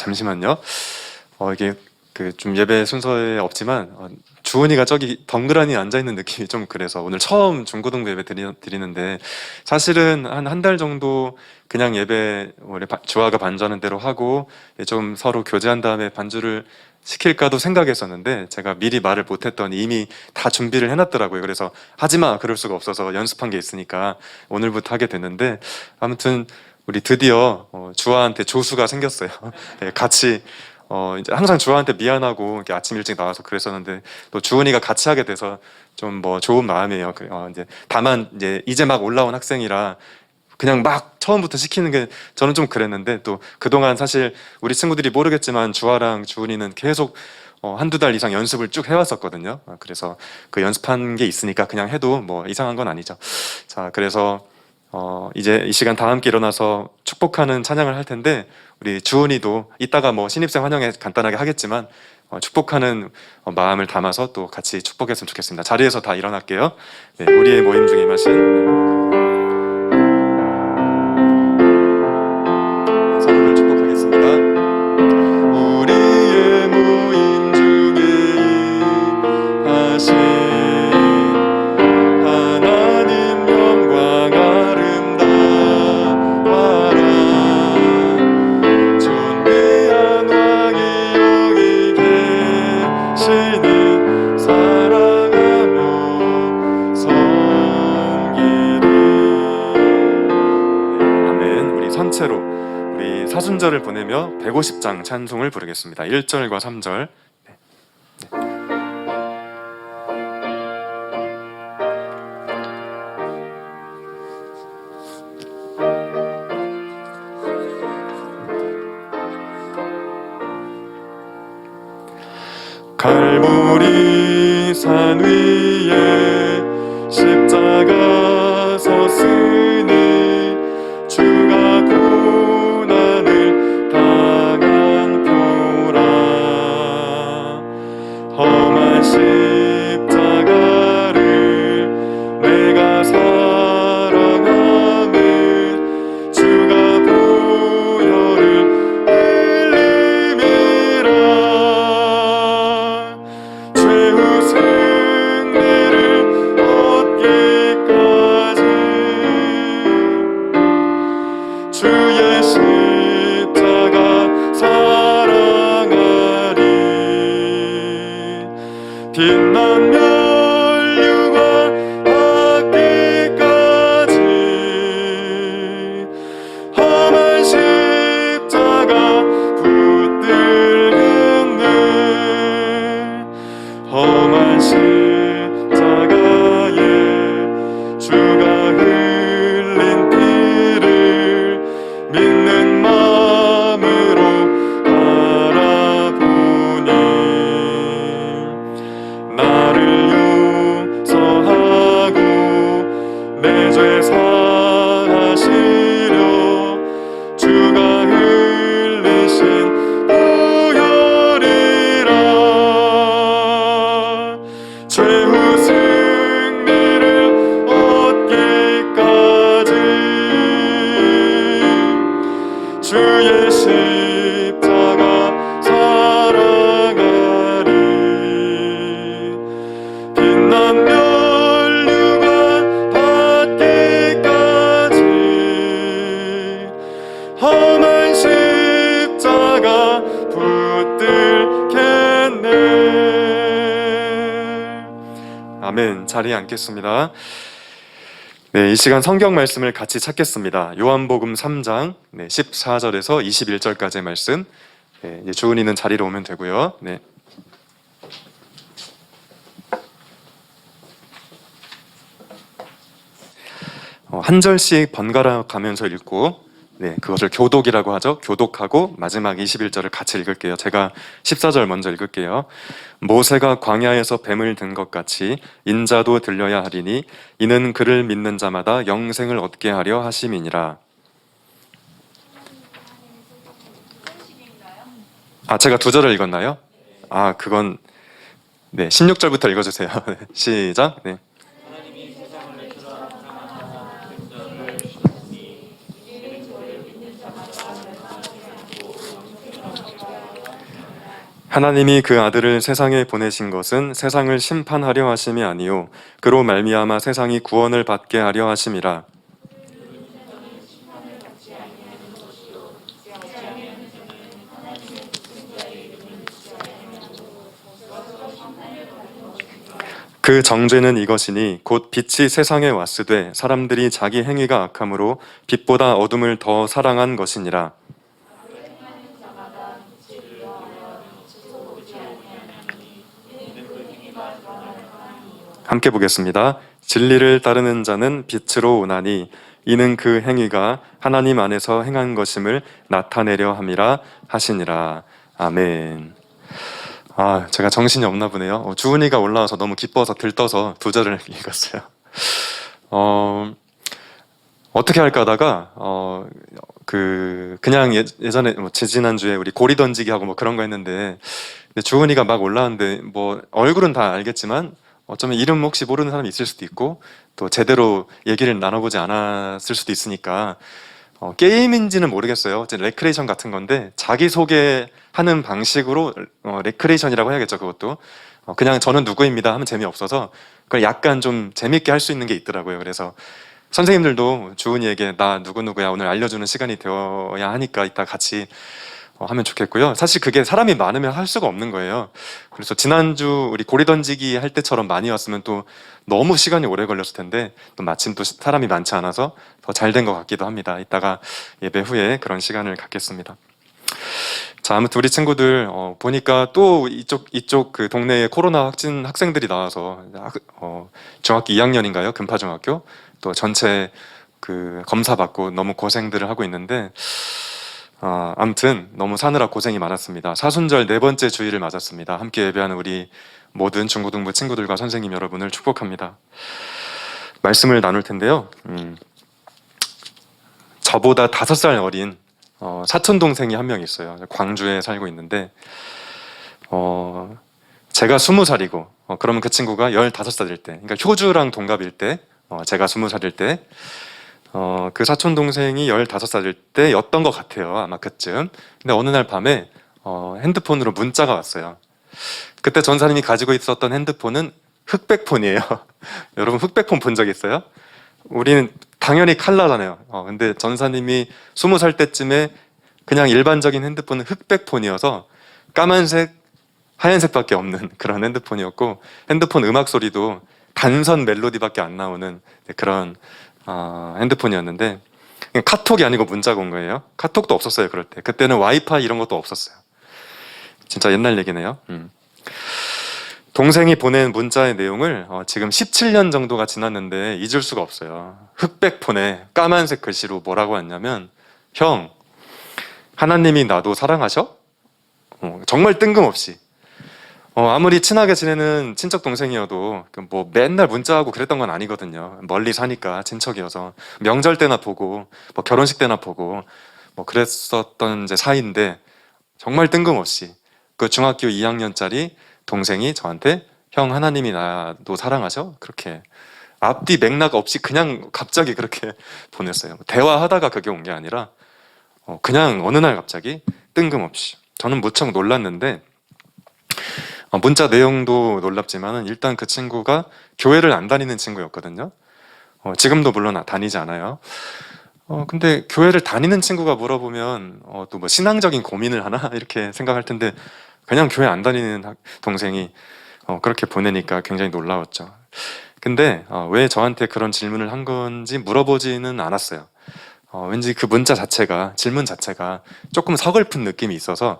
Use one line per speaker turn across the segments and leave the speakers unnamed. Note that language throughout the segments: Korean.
잠시만요. 이게 좀 예배 순서에 없지만 주은이가 저기 덩그러니 앉아 있는 느낌이 좀 그래서 오늘 처음 중고등부 예배 드리는데 사실은 한 달 정도 그냥 예배 원래 주아가 반주하는 대로 하고 좀 서로 교제한 다음에 반주를 시킬까도 생각했었는데 제가 미리 말을 못했더니 이미 다 준비를 해놨더라고요. 그래서 하지마 그럴 수가 없어서 연습한 게 있으니까 오늘부터 하게 됐는데 아무튼 우리 드디어 주아한테 조수가 생겼어요. 네, 같이 이제 항상 주아한테 미안하고 이렇게 아침 일찍 나와서 그랬었는데 또 주은이가 같이 하게 돼서 좀 좋은 마음이에요. 이제 다만 이제 막 올라온 학생이라 그냥 막 처음부터 시키는 게 저는 좀 그랬는데 또 그동안 사실 우리 친구들이 모르겠지만 주아랑 주은이는 계속 한두 달 이상 연습을 쭉 해왔었거든요. 그래서 그 연습한 게 있으니까 그냥 해도 뭐 이상한 건 아니죠. 자, 그래서 이제 이 시간 다 함께 일어나서 축복하는 찬양을 할 텐데 우리 주은이도 이따가 뭐 신입생 환영회 간단하게 하겠지만 축복하는 마음을 담아서 또 같이 축복했으면 좋겠습니다. 자리에서 다 일어날게요. 네, 우리의 모임 중에 임하신 성부를 축복하겠습니다. 우리의 모임 중에 임하신 하나님 영광 아름다워라. 존귀한 왕이 여기 계시니 사랑하며 섬기리. 아멘. 우리 선체로 우리 사순절을 보내며 150장 찬송을 부르겠습니다. 1절과 3절. 갈보리 산 위에 십자가 섰으니 주가 고난을 당한 표라. 험한 십자가를 내가 사랑하면 주가 보혈을 흘림이라. 최후 승리를 얻기까지 주의 십자가 사랑하리. 빛난 면류관 받기까지 험한 십자가 붙들겠네. 험한 십자가에 주가 흘린 피를 믿는 마음으로 바라보니 나를 용서하고 내 죄 사하시려 주가 흘리신 보혈이라. 최후 승리를 얻기까지 주의 십자가 사랑하리. 빛난 면류관 받기까지 험한 십자가 붙들겠네. 아멘. 자리에 앉겠습니다. 네, 이 시간 성경 말씀을 같이 찾겠습니다. 요한복음 3장 14절에서 21절까지의 말씀. 네, 이제 주은이는 자리로 오면 되고요. 네. 한 절씩 번갈아 가면서 읽고 그것을 교독이라고 하죠. 교독하고 마지막 21절을 같이 읽을게요. 제가 14절 먼저 읽을게요. 모세가 광야에서 뱀을 든 것 같이 인자도 들려야 하리니 이는 그를 믿는 자마다 영생을 얻게 하려 하심이니라. 제가 2절을 읽었나요? 그건 16절부터 읽어주세요. 시작. 네. 하나님이 그 아들을 세상에 보내신 것은 세상을 심판하려 하심이 아니요 그로 말미암아 세상이 구원을 받게 하려 하심이라. 그 정죄는 이것이니 곧 빛이 세상에 왔으되 사람들이 자기 행위가 악함으로 빛보다 어둠을 더 사랑한 것이니라. 함께 보겠습니다. 진리를 따르는 자는 빛으로 오나니 이는 그 행위가 하나님 안에서 행한 것임을 나타내려 함이라 하시니라. 아멘. 제가 정신이 없나 보네요. 주은이가 올라와서 너무 기뻐서 들떠서 두 절을 읽었어요. 어떻게 할까 하다가 그냥 예전에 지난주에 우리 고리 던지기 하고 뭐 그런 거 했는데 주은이가 막 올라왔는데 뭐 얼굴은 다 알겠지만 어쩌면 이름 혹시 모르는 사람이 있을 수도 있고 또 제대로 얘기를 나눠보지 않았을 수도 있으니까 게임인지는 모르겠어요. 레크레이션 같은 건데 자기소개하는 방식으로 레크레이션이라고 해야겠죠. 그것도 그냥 저는 누구입니다 하면 재미없어서 그걸 약간 좀 재밌게 할 수 있는 게 있더라고요. 그래서 선생님들도 주은이에게 나 누구누구야 오늘 알려주는 시간이 되어야 하니까 이따 같이 하면 좋겠고요. 사실 그게 사람이 많으면 할 수가 없는 거예요. 그래서 지난주 우리 고리 던지기 할 때처럼 많이 왔으면 또 너무 시간이 오래 걸렸을 텐데 또 마침 또 사람이 많지 않아서 더 잘 된 것 같기도 합니다. 이따가 예배 후에 그런 시간을 갖겠습니다. 자, 아무튼 우리 친구들 보니까 또 이쪽 그 동네에 코로나 확진 학생들이 나와서 중학교 2학년인가요? 금파중학교 또 전체 그 검사 받고 너무 고생들을 하고 있는데 아무튼 너무 사느라 고생이 많았습니다. 사순절 4번째 주일을 맞았습니다. 함께 예배하는 우리 모든 중고등부 친구들과 선생님 여러분을 축복합니다. 말씀을 나눌 텐데요. 저보다 5살 어린 사촌 동생이 한 명 있어요. 광주에 살고 있는데 제가 20살이고 그러면 그 친구가 15살일 때, 그러니까 효주랑 동갑일 때, 제가 20살일 때 그 사촌 동생이 15살일 때였던 것 같아요. 아마 그쯤. 근데 어느 날 밤에 핸드폰으로 문자가 왔어요. 그때 전사님이 가지고 있었던 핸드폰은 흑백폰이에요. 여러분 흑백폰 본 적 있어요? 우리는 당연히 칼라잖아요. 근데 전사님이 20살 때쯤에 그냥 일반적인 핸드폰은 흑백폰이어서 까만색, 하얀색밖에 없는 그런 핸드폰이었고 핸드폰 음악 소리도 단선 멜로디밖에 안 나오는 그런 핸드폰이었는데 카톡이 아니고 문자가 온 거예요. 카톡도 없었어요. 그럴 때 그때는 와이파이 이런 것도 없었어요. 진짜 옛날 얘기네요. 동생이 보낸 문자의 내용을 지금 17년 정도가 지났는데 잊을 수가 없어요. 흑백폰에 까만색 글씨로 뭐라고 했냐면 형, 하나님이 나도 사랑하셔? 정말 뜬금없이 아무리 친하게 지내는 친척 동생이어도 뭐 맨날 문자하고 그랬던 건 아니거든요. 멀리 사니까 친척이어서 명절 때나 보고 뭐 결혼식 때나 보고 뭐 그랬었던 이제 사이인데 정말 뜬금없이 그 중학교 2학년짜리 동생이 저한테 형 하나님이 나도 사랑하셔? 그렇게 앞뒤 맥락 없이 그냥 갑자기 그렇게 보냈어요. 대화하다가 그게 온 게 아니라 그냥 어느 날 갑자기 뜬금없이 저는 무척 놀랐는데 문자 내용도 놀랍지만은 일단 그 친구가 교회를 안 다니는 친구였거든요. 지금도 물론 다니지 않아요. 근데 교회를 다니는 친구가 물어보면 또 뭐 신앙적인 고민을 하나 이렇게 생각할 텐데 그냥 교회 안 다니는 동생이 그렇게 보내니까 굉장히 놀라웠죠. 근데 왜 저한테 그런 질문을 한 건지 물어보지는 않았어요. 왠지 그 문자 자체가 질문 자체가 조금 서글픈 느낌이 있어서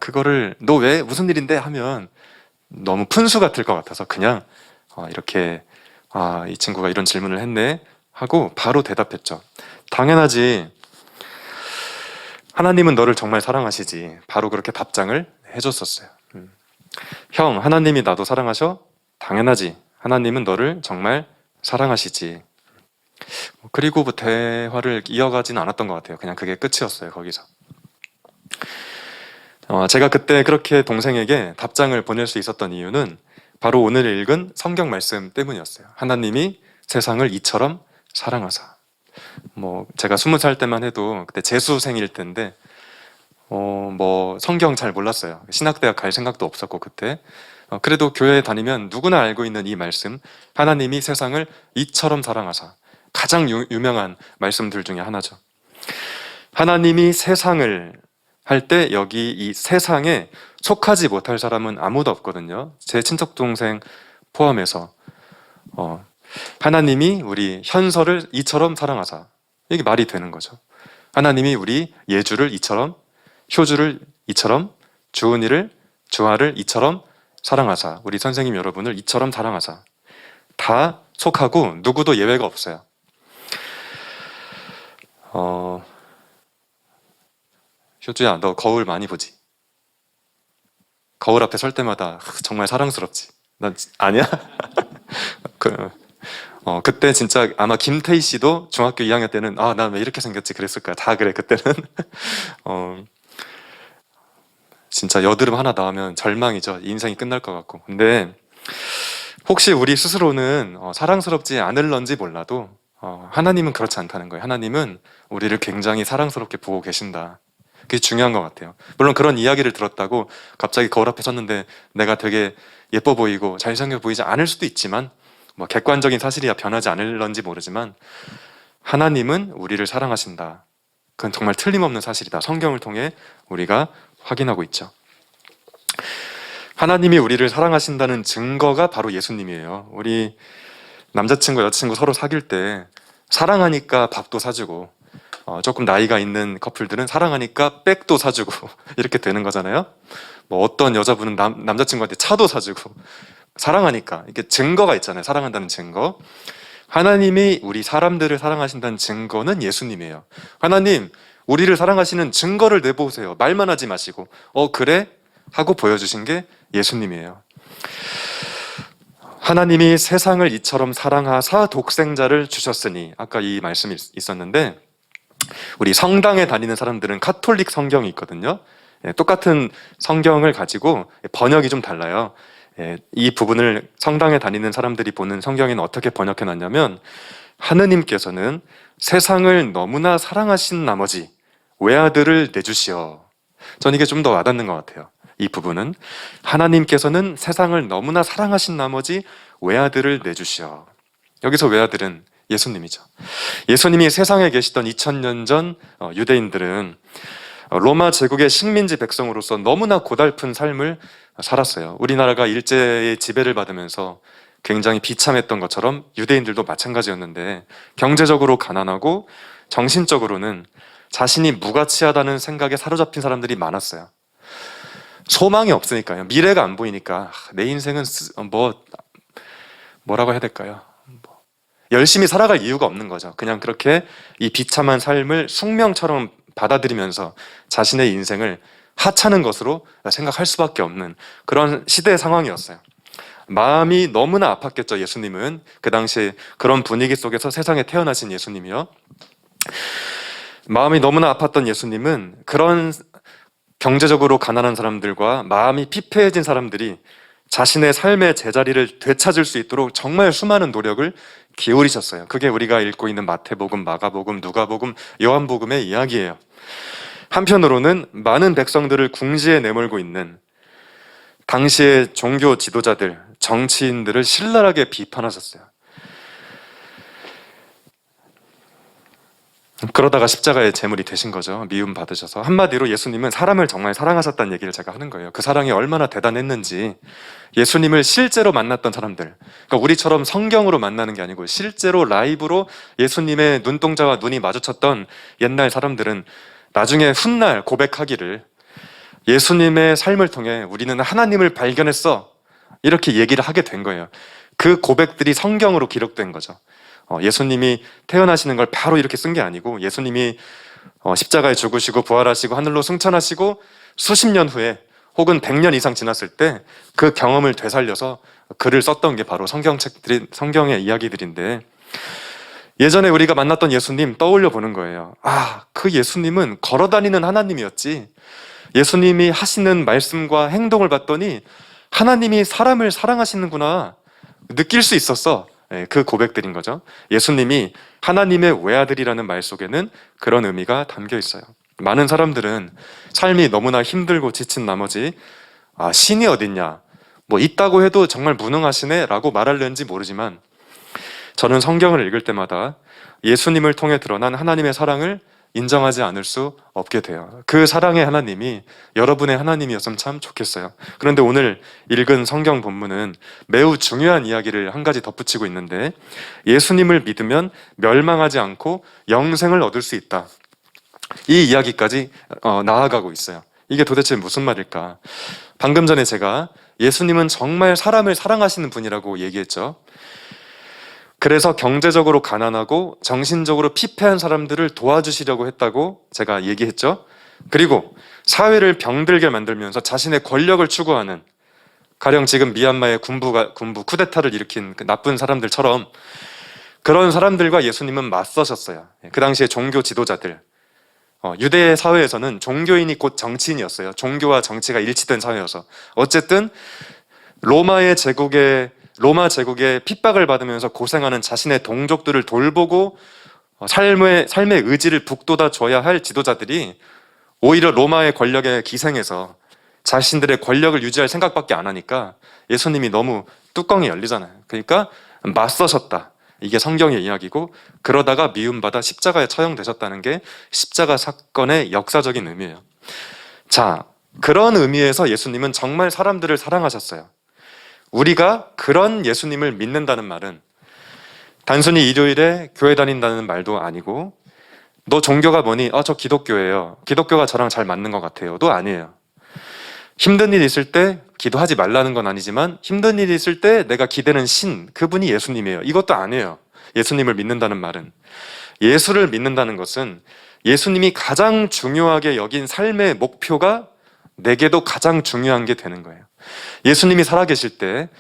그거를 너 왜 무슨 일인데 하면 너무 푼수 같을 것 같아서 그냥 이렇게 이 친구가 이런 질문을 했네 하고 바로 대답했죠. 당연하지. 하나님은 너를 정말 사랑하시지. 바로 그렇게 답장을 해줬었어요. 형, 하나님이 나도 사랑하셔? 당연하지. 하나님은 너를 정말 사랑하시지. 그리고 뭐 대화를 이어가지는 않았던 것 같아요. 그냥 그게 끝이었어요. 거기서. 제가 그때 그렇게 동생에게 답장을 보낼 수 있었던 이유는 바로 오늘 읽은 성경 말씀 때문이었어요. 하나님이 세상을 이처럼 사랑하사. 뭐 제가 20살 때만 해도 그때 재수생일 때인데 뭐 성경 잘 몰랐어요. 신학대학 갈 생각도 없었고 그때. 그래도 교회 다니면 누구나 알고 있는 이 말씀, 하나님이 세상을 이처럼 사랑하사, 가장 유명한 말씀들 중에 하나죠. 하나님이 세상을 할 때 여기 이 세상에 속하지 못할 사람은 아무도 없거든요. 제 친척 동생 포함해서 하나님이 우리 현서를 이처럼 사랑하사, 이게 말이 되는 거죠. 하나님이 우리 예주를 이처럼, 효주를 이처럼, 주은이를, 주아를 이처럼 사랑하사, 우리 선생님 여러분을 이처럼 사랑하사, 다 속하고 누구도 예외가 없어요. 효주야, 너 거울 많이 보지? 거울 앞에 설 때마다 정말 사랑스럽지? 난 아니야? 그때 진짜 아마 김태희 씨도 중학교 2학년 때는 나 왜 이렇게 생겼지 그랬을 거야. 다 그래 그때는. 진짜 여드름 하나 나오면 절망이죠. 인생이 끝날 것 같고. 근데 혹시 우리 스스로는 사랑스럽지 않을런지 몰라도 하나님은 그렇지 않다는 거예요. 하나님은 우리를 굉장히 사랑스럽게 보고 계신다. 그게 중요한 것 같아요. 물론 그런 이야기를 들었다고 갑자기 거울 앞에 섰는데 내가 되게 예뻐 보이고 잘생겨 보이지 않을 수도 있지만, 뭐 객관적인 사실이야 변하지 않을런지 모르지만 하나님은 우리를 사랑하신다. 그건 정말 틀림없는 사실이다. 성경을 통해 우리가 확인하고 있죠. 하나님이 우리를 사랑하신다는 증거가 바로 예수님이에요. 우리 남자친구, 여자친구 서로 사귈 때 사랑하니까 밥도 사주고, 조금 나이가 있는 커플들은 사랑하니까 백도 사주고 이렇게 되는 거잖아요. 뭐 어떤 여자분은 남자친구한테 차도 사주고, 사랑하니까. 이게 증거가 있잖아요. 사랑한다는 증거. 하나님이 우리 사람들을 사랑하신다는 증거는 예수님이에요. 하나님, 우리를 사랑하시는 증거를 내보세요. 말만 하지 마시고 그래? 하고 보여주신 게 예수님이에요. 하나님이 세상을 이처럼 사랑하사 독생자를 주셨으니, 아까 이 말씀이 있었는데, 우리 성당에 다니는 사람들은 카톨릭 성경이 있거든요. 똑같은 성경을 가지고 번역이 좀 달라요. 이 부분을 성당에 다니는 사람들이 보는 성경에는 어떻게 번역해 놨냐면, 하느님께서는 세상을 너무나 사랑하신 나머지 외아들을 내주시어. 전 이게 좀 더 와닿는 것 같아요. 이 부분은 하나님께서는 세상을 너무나 사랑하신 나머지 외아들을 내주시어. 여기서 외아들은 예수님이죠. 예수님이 세상에 계시던 2000년 전 유대인들은 로마 제국의 식민지 백성으로서 너무나 고달픈 삶을 살았어요. 우리나라가 일제의 지배를 받으면서 굉장히 비참했던 것처럼 유대인들도 마찬가지였는데, 경제적으로 가난하고 정신적으로는 자신이 무가치하다는 생각에 사로잡힌 사람들이 많았어요. 소망이 없으니까요. 미래가 안 보이니까 내 인생은 뭐라고 해야 될까요? 열심히 살아갈 이유가 없는 거죠. 그냥 그렇게 이 비참한 삶을 숙명처럼 받아들이면서 자신의 인생을 하찮은 것으로 생각할 수밖에 없는 그런 시대 상황이었어요. 마음이 너무나 아팠겠죠. 예수님은 그 당시 그런 분위기 속에서 세상에 태어나신 예수님이요. 마음이 너무나 아팠던 예수님은 그런 경제적으로 가난한 사람들과 마음이 피폐해진 사람들이 자신의 삶의 제자리를 되찾을 수 있도록 정말 수많은 노력을 기울이셨어요. 그게 우리가 읽고 있는 마태복음, 마가복음, 누가복음, 요한복음의 이야기예요. 한편으로는 많은 백성들을 궁지에 내몰고 있는 당시의 종교 지도자들, 정치인들을 신랄하게 비판하셨어요. 그러다가 십자가의 제물이 되신 거죠. 미움 받으셔서. 한마디로 예수님은 사람을 정말 사랑하셨다는 얘기를 제가 하는 거예요. 그 사랑이 얼마나 대단했는지. 예수님을 실제로 만났던 사람들, 그러니까 우리처럼 성경으로 만나는 게 아니고 실제로 라이브로 예수님의 눈동자와 눈이 마주쳤던 옛날 사람들은 나중에 훗날 고백하기를, 예수님의 삶을 통해 우리는 하나님을 발견했어, 이렇게 얘기를 하게 된 거예요. 그 고백들이 성경으로 기록된 거죠. 예수님이 태어나시는 걸 바로 이렇게 쓴 게 아니고, 예수님이 십자가에 죽으시고 부활하시고 하늘로 승천하시고 수십 년 후에 혹은 100년 이상 지났을 때 그 경험을 되살려서 글을 썼던 게 바로 성경책들이, 성경의 이야기들인데, 예전에 우리가 만났던 예수님 떠올려 보는 거예요. 그 예수님은 걸어다니는 하나님이었지. 예수님이 하시는 말씀과 행동을 봤더니 하나님이 사람을 사랑하시는구나 느낄 수 있었어. 그 고백들인 거죠. 예수님이 하나님의 외아들이라는 말 속에는 그런 의미가 담겨 있어요. 많은 사람들은 삶이 너무나 힘들고 지친 나머지 신이 어딨냐, 뭐 있다고 해도 정말 무능하시네 라고 말하려는지 모르지만 저는 성경을 읽을 때마다 예수님을 통해 드러난 하나님의 사랑을 인정하지 않을 수 없게 돼요. 그 사랑의 하나님이 여러분의 하나님이었으면 참 좋겠어요. 그런데 오늘 읽은 성경 본문은 매우 중요한 이야기를 한 가지 덧붙이고 있는데, 예수님을 믿으면 멸망하지 않고 영생을 얻을 수 있다, 이 이야기까지 나아가고 있어요. 이게 도대체 무슨 말일까? 방금 전에 제가 예수님은 정말 사람을 사랑하시는 분이라고 얘기했죠. 그래서 경제적으로 가난하고 정신적으로 피폐한 사람들을 도와주시려고 했다고 제가 얘기했죠. 그리고 사회를 병들게 만들면서 자신의 권력을 추구하는, 가령 지금 미얀마의 군부 쿠데타를 일으킨 그 나쁜 사람들처럼 그런 사람들과 예수님은 맞서셨어요. 그 당시에 종교 지도자들, 유대 사회에서는 종교인이 곧 정치인이었어요. 종교와 정치가 일치된 사회여서. 어쨌든 로마 제국의 핍박을 받으면서 고생하는 자신의 동족들을 돌보고 삶의 의지를 북돋아 줘야 할 지도자들이 오히려 로마의 권력에 기생해서 자신들의 권력을 유지할 생각밖에 안 하니까 예수님이 너무 뚜껑이 열리잖아요. 그러니까 맞서셨다, 이게 성경의 이야기고, 그러다가 미움받아 십자가에 처형되셨다는 게 십자가 사건의 역사적인 의미예요. 자, 그런 의미에서 예수님은 정말 사람들을 사랑하셨어요. 우리가 그런 예수님을 믿는다는 말은 단순히 일요일에 교회 다닌다는 말도 아니고, 너 종교가 뭐니? 저 기독교예요. 기독교가 저랑 잘 맞는 것 같아요.도 아니에요. 힘든 일 있을 때 기도하지 말라는 건 아니지만 힘든 일이 있을 때 내가 기대는 신, 그분이 예수님이에요, 이것도 아니에요. 예수님을 믿는다는 말은, 예수를 믿는다는 것은 예수님이 가장 중요하게 여긴 삶의 목표가 내게도 가장 중요한 게 되는 거예요. 예수님이 살아계실 때,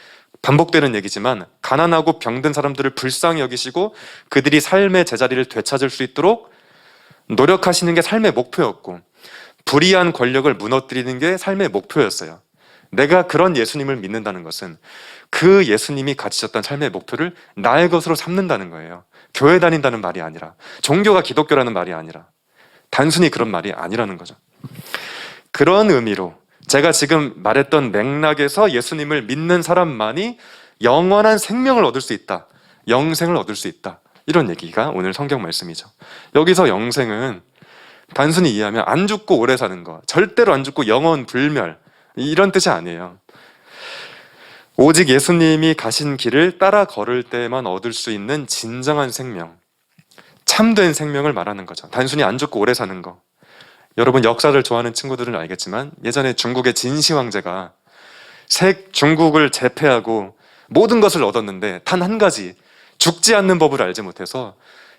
반복되는 얘기지만 가난하고 병든 사람들을 불쌍히 여기시고 그들이 삶의 제자리를 되찾을 수 있도록 노력하시는 게 삶의 목표였고, 불의한 권력을 무너뜨리는 게 삶의 목표였어요. 내가 그런 예수님을 믿는다는 것은 그 예수님이 가지셨던 삶의 목표를 나의 것으로 삼는다는 거예요. 교회 다닌다는 말이 아니라, 종교가 기독교라는 말이 아니라, 단순히 그런 말이 아니라는 거죠. 그런 의미로 제가 지금 말했던 맥락에서 예수님을 믿는 사람만이 영원한 생명을 얻을 수 있다, 영생을 얻을 수 있다, 이런 얘기가 오늘 성경 말씀이죠. 여기서 영생은 단순히 이해하면 안 죽고 오래 사는 거, 절대로 안 죽고 영원 불멸, 이런 뜻이 아니에요. 오직 예수님이 가신 길을 따라 걸을 때만 얻을 수 있는 진정한 생명, 참된 생명을 말하는 거죠. 단순히 안 죽고 오래 사는 거. 여러분 역사를 좋아하는 친구들은 알겠지만 예전에 중국의 진시 황제가 중국을 제패하고 모든 것을 얻었는데 단 한 가지, 죽지 않는 법을 알지 못해서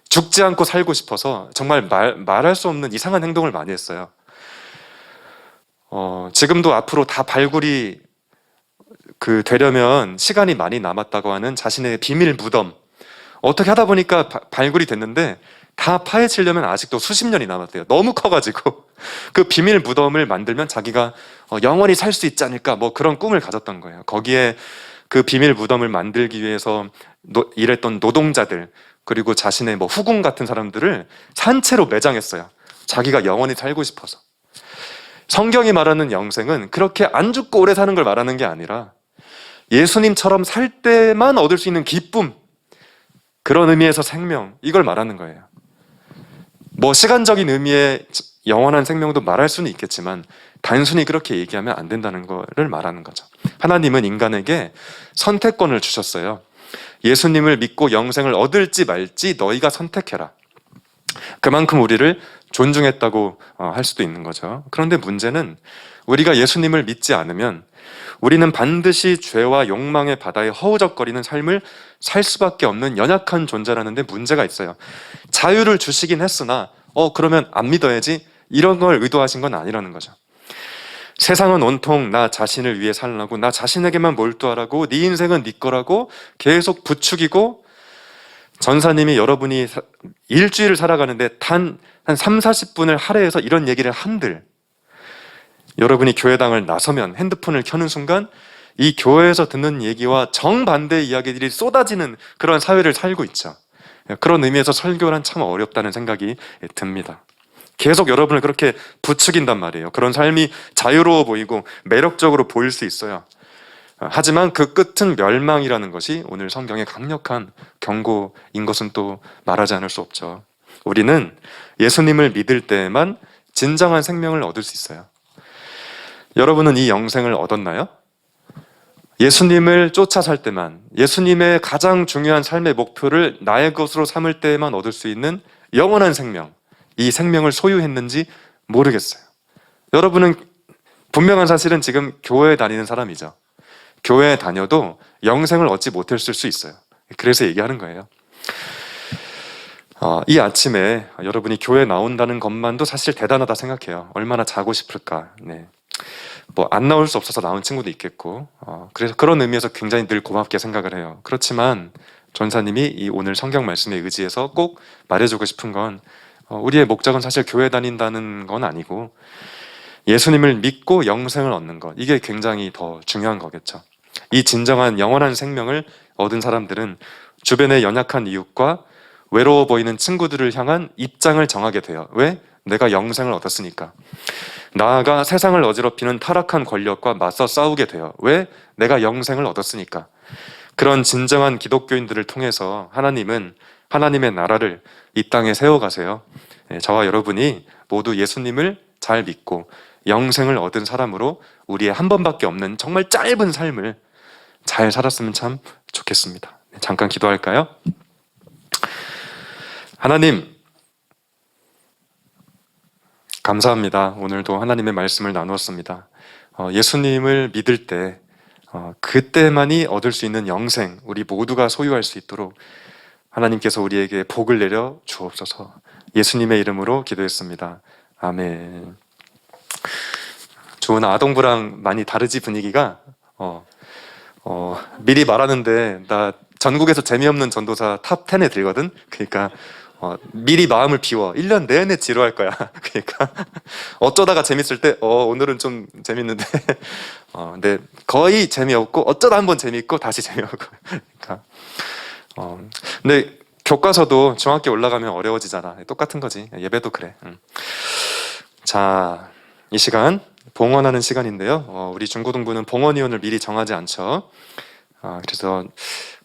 죽지 않고 살고 싶어서 정말 말할 수 없는 이상한 행동을 많이 했어요. 지금도 앞으로 다 발굴이 되려면 시간이 많이 남았다고 하는 자신의 비밀 무덤, 어떻게 하다 보니까 발굴이 됐는데 다 파헤치려면 아직도 수십 년이 남았대요. 너무 커가지고 그 비밀 무덤을 만들면 자기가 영원히 살 수 있지 않을까, 뭐 그런 꿈을 가졌던 거예요. 거기에 그 비밀 무덤을 만들기 위해서 일했던 노동자들, 그리고 자신의 후궁 같은 사람들을 산채로 매장했어요. 자기가 영원히 살고 싶어서. 성경이 말하는 영생은 그렇게 안 죽고 오래 사는 걸 말하는 게 아니라 예수님처럼 살 때만 얻을 수 있는 기쁨, 그런 의미에서 생명, 이걸 말하는 거예요. 시간적인 의미의 영원한 생명도 말할 수는 있겠지만 단순히 그렇게 얘기하면 안 된다는 거를 말하는 거죠. 하나님은 인간에게 선택권을 주셨어요. 예수님을 믿고 영생을 얻을지 말지 너희가 선택해라. 그만큼 우리를 존중했다고 할 수도 있는 거죠. 그런데 문제는 우리가 예수님을 믿지 않으면 우리는 반드시 죄와 욕망의 바다에 허우적거리는 삶을 살 수밖에 없는 연약한 존재라는 데 문제가 있어요. 자유를 주시긴 했으나 그러면 안 믿어야지, 이런 걸 의도하신 건 아니라는 거죠. 세상은 온통 나 자신을 위해 살라고, 나 자신에게만 몰두하라고, 네 인생은 네 거라고 계속 부추기고, 전사님이 여러분이 일주일을 살아가는데 한 3, 40분을 할애해서 이런 얘기를 한들, 여러분이 교회당을 나서면 핸드폰을 켜는 순간 이 교회에서 듣는 얘기와 정반대의 이야기들이 쏟아지는 그런 사회를 살고 있죠. 그런 의미에서 설교란 참 어렵다는 생각이 듭니다. 계속 여러분을 그렇게 부추긴단 말이에요. 그런 삶이 자유로워 보이고 매력적으로 보일 수 있어요. 하지만 그 끝은 멸망이라는 것이 오늘 성경의 강력한 경고인 것은 또 말하지 않을 수 없죠. 우리는 예수님을 믿을 때에만 진정한 생명을 얻을 수 있어요. 여러분은 이 영생을 얻었나요? 예수님을 쫓아 살 때만, 예수님의 가장 중요한 삶의 목표를 나의 것으로 삼을 때에만 얻을 수 있는 영원한 생명, 이 생명을 소유했는지 모르겠어요. 여러분은 분명한 사실은 지금 교회에 다니는 사람이죠. 교회에 다녀도 영생을 얻지 못했을 수 있어요. 그래서 얘기하는 거예요. 이 아침에 여러분이 교회에 나온다는 것만도 사실 대단하다 생각해요. 얼마나 자고 싶을까. 네. 뭐 안 나올 수 없어서 나온 친구도 있겠고, 그래서 그런 의미에서 굉장히 늘 고맙게 생각을 해요. 그렇지만 전사님이 이 오늘 성경 말씀에 의지해서 꼭 말해주고 싶은 건 우리의 목적은 사실 교회 다닌다는 건 아니고 예수님을 믿고 영생을 얻는 것, 이게 굉장히 더 중요한 거겠죠. 이 진정한 영원한 생명을 얻은 사람들은 주변의 연약한 이웃과 외로워 보이는 친구들을 향한 입장을 정하게 돼요. 왜? 내가 영생을 얻었으니까. 나아가 세상을 어지럽히는 타락한 권력과 맞서 싸우게 돼요. 왜? 내가 영생을 얻었으니까. 그런 진정한 기독교인들을 통해서 하나님은 하나님의 나라를 이 땅에 세워가세요. 저와 여러분이 모두 예수님을 잘 믿고 영생을 얻은 사람으로 우리의 한 번밖에 없는 정말 짧은 삶을 잘 살았으면 참 좋겠습니다. 잠깐 기도할까요? 하나님, 감사합니다. 오늘도 하나님의 말씀을 나누었습니다. 예수님을 믿을 때 그때만이 얻을 수 있는 영생, 우리 모두가 소유할 수 있도록 하나님께서 우리에게 복을 내려 주옵소서. 예수님의 이름으로 기도했습니다. 아멘. 좋은 아동부랑 많이 다르지 분위기가? 미리 말하는데 나 전국에서 재미없는 전도사 탑 10에 들거든? 그러니까 미리 마음을 비워. 1년 내내 지루할 거야. 그러니까 어쩌다가 재밌을 때 오늘은 좀 재밌는데 근데 거의 재미없고 어쩌다 한번 재밌고 다시 재미없고 그러니까 근데 교과서도 중학교 올라가면 어려워지잖아. 똑같은 거지. 예배도 그래. 자, 이 시간 봉헌하는 시간인데요. 우리 중고등부는 봉헌위원을 미리 정하지 않죠. 그래서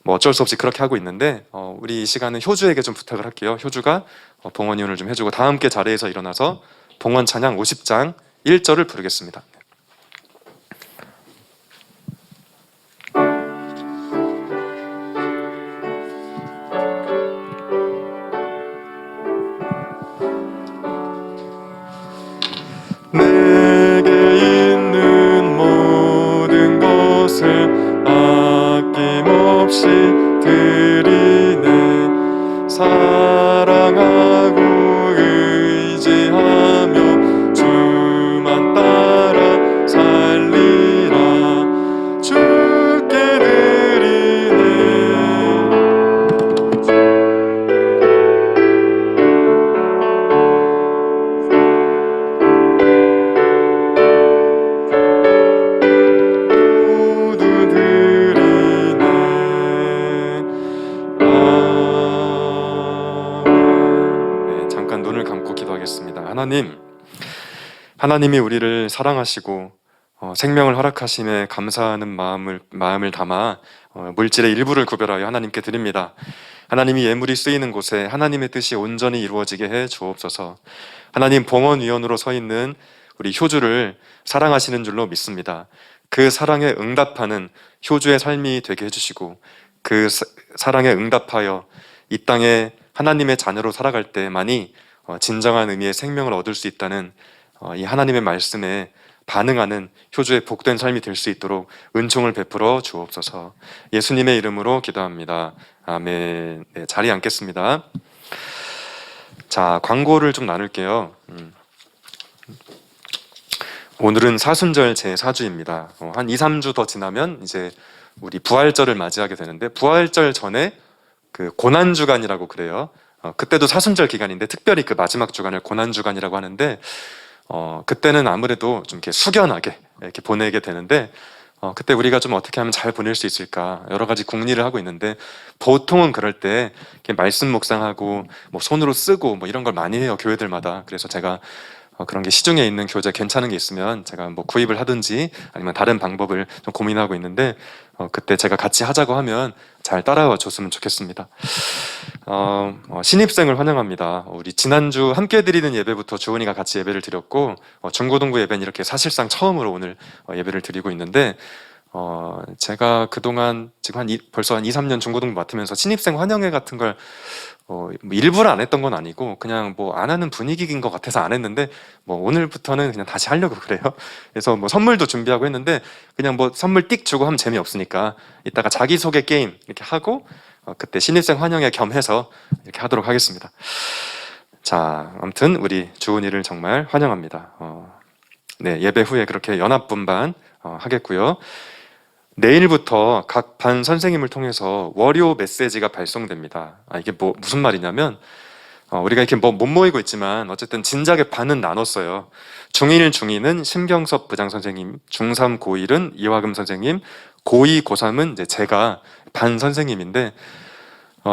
뭐 어쩔 수 없이 그렇게 하고 있는데 우리 이 시간은 효주에게 좀 부탁을 할게요. 효주가 봉헌위원을 좀 해주고 다 함께 자리에서 일어나서 봉헌 찬양 50장 1절을 부르겠습니다. 내게 있는 모든 것을 아낌없이 드리네. 사랑하고 의지하며 주만 따라 살리라. 주께 드리네. 모두 드리네. 네, 잠깐 눈을 감고 기도하겠습니다. 하나님이 우리를 사랑하시고 생명을 허락하심에 감사하는 마음을 담아 물질의 일부를 구별하여 하나님께 드립니다. 하나님이 예물이 쓰이는 곳에 하나님의 뜻이 온전히 이루어지게 해 주옵소서. 하나님, 봉헌위원으로 서 있는 우리 효주를 사랑하시는 줄로 믿습니다. 그 사랑에 응답하는 효주의 삶이 되게 해주시고 그 사랑에 응답하여 이 땅에 하나님의 자녀로 살아갈 때만이 진정한 의미의 생명을 얻을 수 있다는 이 하나님의 말씀에 반응하는 효주의 복된 삶이 될 수 있도록 은총을 베풀어 주옵소서. 예수님의 이름으로 기도합니다. 아멘. 네, 자리에 앉겠습니다. 자, 광고를 좀 나눌게요. 오늘은 사순절 제4주입니다. 한 2, 3주 더 지나면 이제 우리 부활절을 맞이하게 되는데 부활절 전에 그 고난주간이라고 그래요. 그때도 사순절 기간인데 특별히 그 마지막 주간을 고난주간이라고 하는데 그때는 아무래도 좀 이렇게 숙연하게 이렇게 보내게 되는데 그때 우리가 좀 어떻게 하면 잘 보낼 수 있을까 여러 가지 궁리를 하고 있는데, 보통은 그럴 때 이렇게 말씀 묵상하고 뭐 손으로 쓰고 뭐 이런 걸 많이 해요, 교회들마다. 그래서 제가 그런 게 시중에 있는 교재 괜찮은 게 있으면 제가 뭐 구입을 하든지 아니면 다른 방법을 좀 고민하고 있는데, 그때 제가 같이 하자고 하면 잘 따라와 줬으면 좋겠습니다. 신입생을 환영합니다. 우리 지난주 함께 드리는 예배부터 주은이가 같이 예배를 드렸고, 중고등부 예배는 이렇게 사실상 처음으로 오늘 예배를 드리고 있는데, 제가 그동안 지금 벌써 한 2, 3년 중고등부 맡으면서 신입생 환영회 같은 걸 뭐 일부러 안 했던 건 아니고 그냥 뭐 안 하는 분위기인 것 같아서 안 했는데, 뭐 오늘부터는 그냥 다시 하려고 그래요. 그래서 뭐 선물도 준비하고 했는데 그냥 뭐 선물 띡 주고 하면 재미없으니까 이따가 자기소개 게임 이렇게 하고 그때 신입생 환영회 겸해서 이렇게 하도록 하겠습니다. 자, 아무튼 우리 주은이를 정말 환영합니다. 네, 예배 후에 그렇게 연합분반 하겠고요. 내일부터 각 반 선생님을 통해서 월요 메시지가 발송됩니다. 이게 무슨 말이냐면, 우리가 이렇게 못 모이고 있지만 어쨌든 진작에 반은 나눴어요. 중1, 중2는 심경섭 부장 선생님, 중3, 고1은 이화금 선생님, 고2, 고3은 이제 제가 반 선생님인데,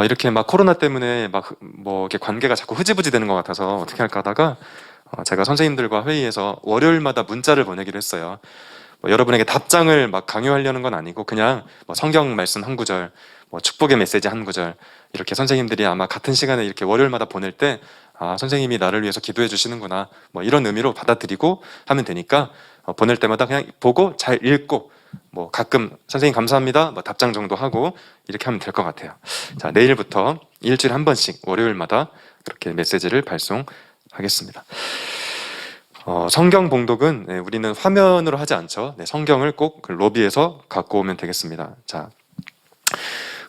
이렇게 막 코로나 때문에 막 뭐 이렇게 관계가 자꾸 흐지부지 되는 것 같아서 어떻게 할까 하다가 제가 선생님들과 회의해서 월요일마다 문자를 보내기로 했어요. 여러분에게 답장을 막 강요하려는 건 아니고 그냥 뭐 성경 말씀 한 구절, 뭐 축복의 메시지 한 구절, 이렇게 선생님들이 아마 같은 시간에 이렇게 월요일마다 보낼 때 선생님이 나를 위해서 기도해 주시는구나, 뭐 이런 의미로 받아들이고 하면 되니까 보낼 때마다 그냥 보고 잘 읽고 뭐 가끔 선생님 감사합니다 뭐 답장 정도 하고 이렇게 하면 될 것 같아요. 자, 내일부터 일주일에 한 번씩 월요일마다 그렇게 메시지를 발송하겠습니다. 성경 봉독은 우리는 화면으로 하지 않죠. 성경을 꼭 그 로비에서 갖고 오면 되겠습니다. 자,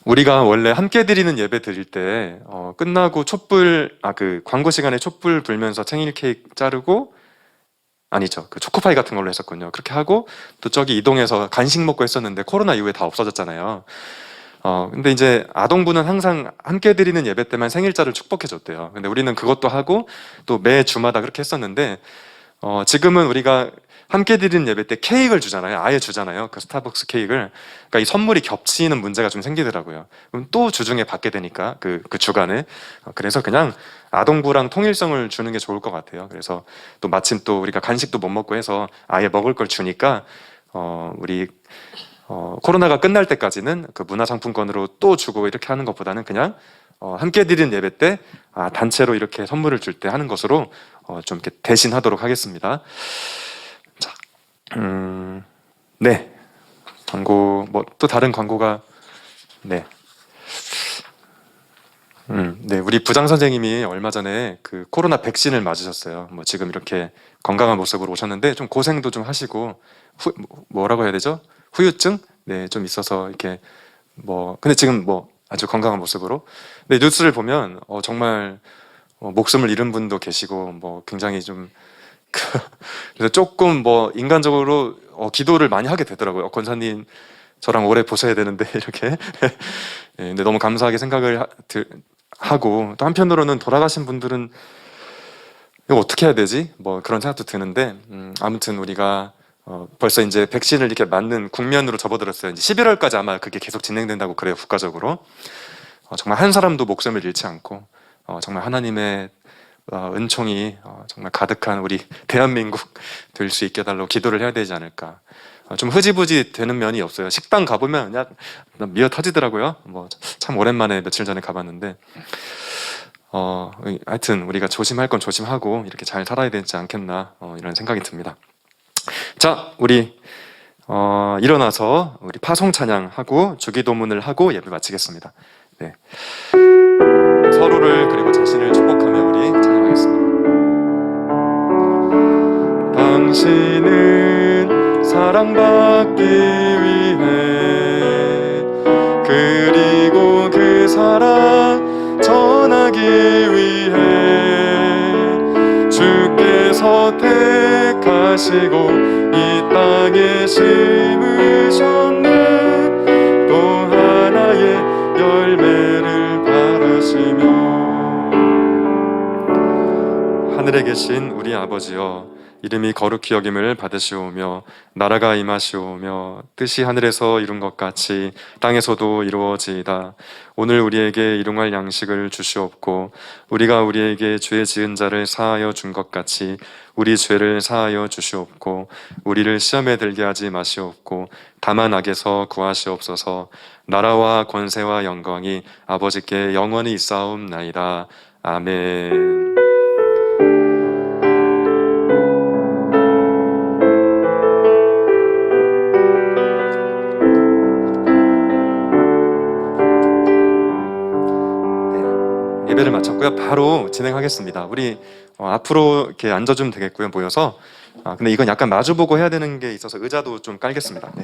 우리가 원래 함께 드리는 예배 드릴 때 끝나고 촛불 그 광고 시간에 촛불 불면서 생일 케이크 자르고, 아니죠, 그 초코파이 같은 걸로 했었군요. 그렇게 하고 또 저기 이동해서 간식 먹고 했었는데 코로나 이후에 다 없어졌잖아요. 근데 이제 아동부는 항상 함께 드리는 예배 때만 생일자를 축복해 줬대요. 근데 우리는 그것도 하고 또 매 주마다 그렇게 했었는데, 지금은 우리가 함께 드리는 예배 때 케이크를 주잖아요. 아예 주잖아요. 그 스타벅스 케이크를. 그러니까 이 선물이 겹치는 문제가 좀 생기더라고요. 그럼 또 주중에 받게 되니까 그 주간에. 그래서 그냥 아동부랑 통일성을 주는 게 좋을 것 같아요. 그래서 또 마침 또 우리가 간식도 못 먹고 해서 아예 먹을 걸 주니까 우리 코로나가 끝날 때까지는 그 문화상품권으로 또 주고 이렇게 하는 것보다는 그냥 함께 드리는 예배 때 단체로 이렇게 선물을 줄 때 하는 것으로 좀 이렇게 대신하도록 하겠습니다. 자, 네, 광고 뭐 또 다른 광고가 네, 네, 우리 부장 선생님이 얼마 전에 그 코로나 백신을 맞으셨어요. 뭐 지금 이렇게 건강한 모습으로 오셨는데 좀 고생도 좀 하시고 뭐라고 해야 되죠? 후유증? 네, 좀 있어서 이렇게 근데 지금 뭐 아주 건강한 모습으로. 근데 뉴스를 보면 정말 목숨을 잃은 분도 계시고 뭐 굉장히 좀 그래서 조금 뭐 인간적으로 기도를 많이 하게 되더라고요. 권사님 저랑 오래 보셔야 되는데 이렇게. 네, 근데 너무 감사하게 생각을 하고 또 한편으로는 돌아가신 분들은 이거 어떻게 해야 되지? 뭐 그런 생각도 드는데, 아무튼 우리가 벌써 이제 백신을 이렇게 맞는 국면으로 접어들었어요. 이제 11월까지 아마 그게 계속 진행된다고 그래요, 국가적으로. 정말 한 사람도 목숨을 잃지 않고 정말 하나님의 은총이 정말 가득한 우리 대한민국 될 수 있게 달라고 기도를 해야 되지 않을까. 좀 흐지부지 되는 면이 없어요. 식당 가보면 그냥 미어 터지더라고요. 뭐 참 오랜만에 며칠 전에 가봤는데, 하여튼 우리가 조심할 건 조심하고 이렇게 잘 살아야 되지 않겠나 이런 생각이 듭니다. 자, 우리 일어나서 우리 파송 찬양하고 주기도문을 하고 예배 마치겠습니다. 네. 서로를 그리고 자신을 축복하며 우리 찬양하겠습니다. 당신은 사랑받기 위해 그리고 그 사랑 전하기 위해 주께서 택하시고 이 땅에 심으셨네. 또 하나의 열매를 바라시며 하늘에 계신 우리 아버지여, 이름이 거룩히 여김을 받으시오며 나라가 임하시오며 뜻이 하늘에서 이룬 것 같이 땅에서도 이루어지이다. 오늘 우리에게 일용할 양식을 주시옵고 우리가 우리에게 죄 지은 자를 사하여 준 것 같이 우리 죄를 사하여 주시옵고 우리를 시험에 들게 하지 마시옵고 다만 악에서 구하시옵소서. 나라와 권세와 영광이 아버지께 영원히 있사옵나이다. 아멘. 예배를 마쳤고요. 바로 진행하겠습니다. 우리 앞으로 이렇게 앉아주면 되겠고요. 모여서. 근데 이건 약간 마주보고 해야 되는 게 있어서 의자도 좀 깔겠습니다. 네.